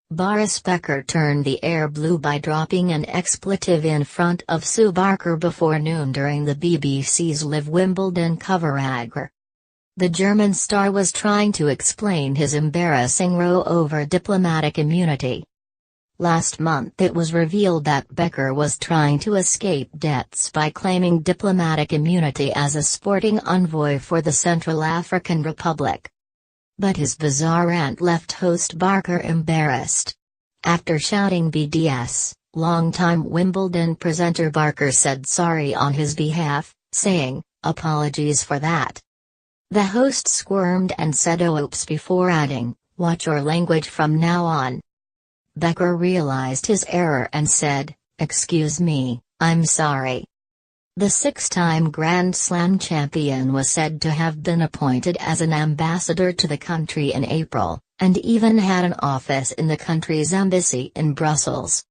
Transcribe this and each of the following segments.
Boris Becker turned the air blue by dropping an expletive in front of Sue Barker before noon during the BBC's Live Wimbledon coveragre. The German star was trying to explain his embarrassing row over diplomatic immunity. Last month it was revealed that Becker was trying to escape debts by claiming diplomatic immunity as a sporting envoy for the Central African Republic. But his bizarre rant left host Barker embarrassed. After shouting BDS, longtime Wimbledon presenter Barker said sorry on his behalf, saying, "Apologies for that." The host squirmed and said oops before adding, "Watch your language from now on." Becker realized his error and said, "Excuse me, I'm sorry." The six-time Grand Slam champion was said to have been appointed as an ambassador to the country in April, and even had an office in the country's embassy in Brussels.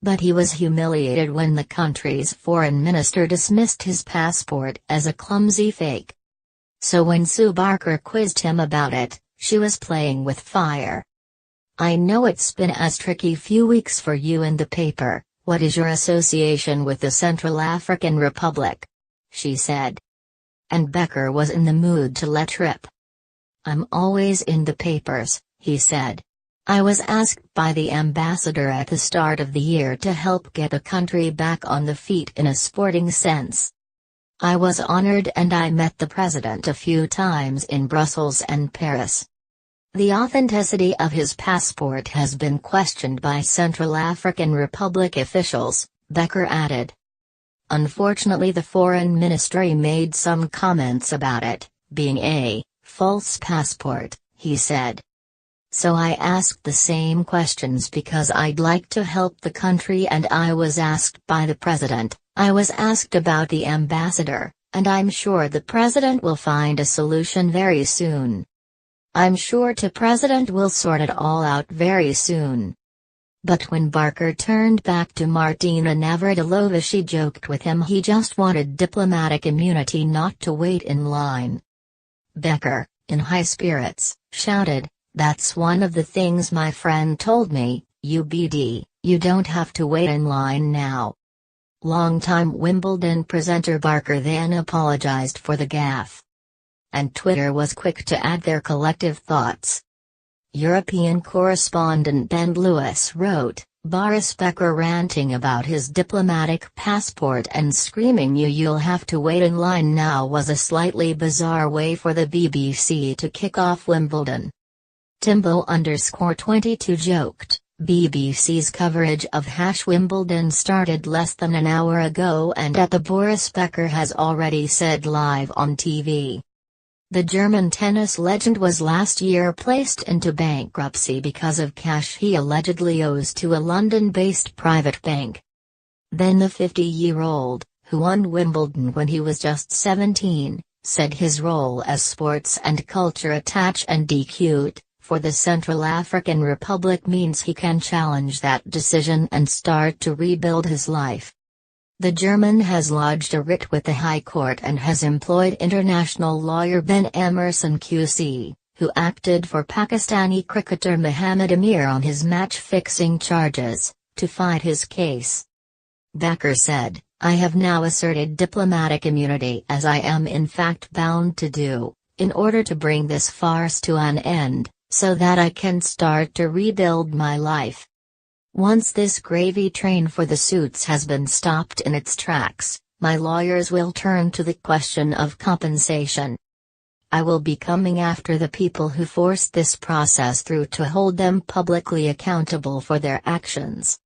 But he was humiliated when the country's foreign minister dismissed his passport as a clumsy fake. So when Sue Barker quizzed him about it, she was playing with fire. "I know it's been a tricky few weeks for you in the paper. What is your association with the Central African Republic?" she said. And Becker was in the mood to let rip. "I'm always in the papers," he said. "I was asked by the ambassador at the start of the year to help get the country back on the feet in a sporting sense. I was honored and I met the president a few times in Brussels and Paris." The authenticity of his passport has been questioned by Central African Republic officials, Becker added. Unfortunately, the foreign ministry made some comments about it being a false passport, he said. "So I asked the same questions because I'd like to help the country, and I was asked by the president, I was asked about the ambassador, and I'm sure the president will find a solution very soon. I'm sure the president will sort it all out very soon." But when Barker turned back to Martina Navratilova, she joked with him he just wanted diplomatic immunity, not to wait in line. Becker, in high spirits, shouted, "That's one of the things my friend told me, UBD, you don't have to wait in line now." Longtime Wimbledon presenter Barker then apologized for the gaffe. And Twitter was quick to add their collective thoughts. European correspondent Ben Lewis wrote, "Boris Becker ranting about his diplomatic passport and screaming you'll have to wait in line now was a slightly bizarre way for the BBC to kick off Wimbledon." Timbo_22 joked, "BBC's coverage of #Wimbledon started less than an hour ago and at the Boris Becker has already said live on TV." The German tennis legend was last year placed into bankruptcy because of cash he allegedly owes to a London-based private bank. Then the 50-year-old, who won Wimbledon when he was just 17, said his role as sports and culture attaché and DQ'd for the Central African Republic means he can challenge that decision and start to rebuild his life. The German has lodged a writ with the High Court and has employed international lawyer Ben Emerson QC, who acted for Pakistani cricketer Mohammad Amir on his match-fixing charges, to fight his case. Becker said, "I have now asserted diplomatic immunity, as I am in fact bound to do, in order to bring this farce to an end, so that I can start to rebuild my life. Once this gravy train for the suits has been stopped in its tracks, my lawyers will turn to the question of compensation. I will be coming after the people who forced this process through to hold them publicly accountable for their actions."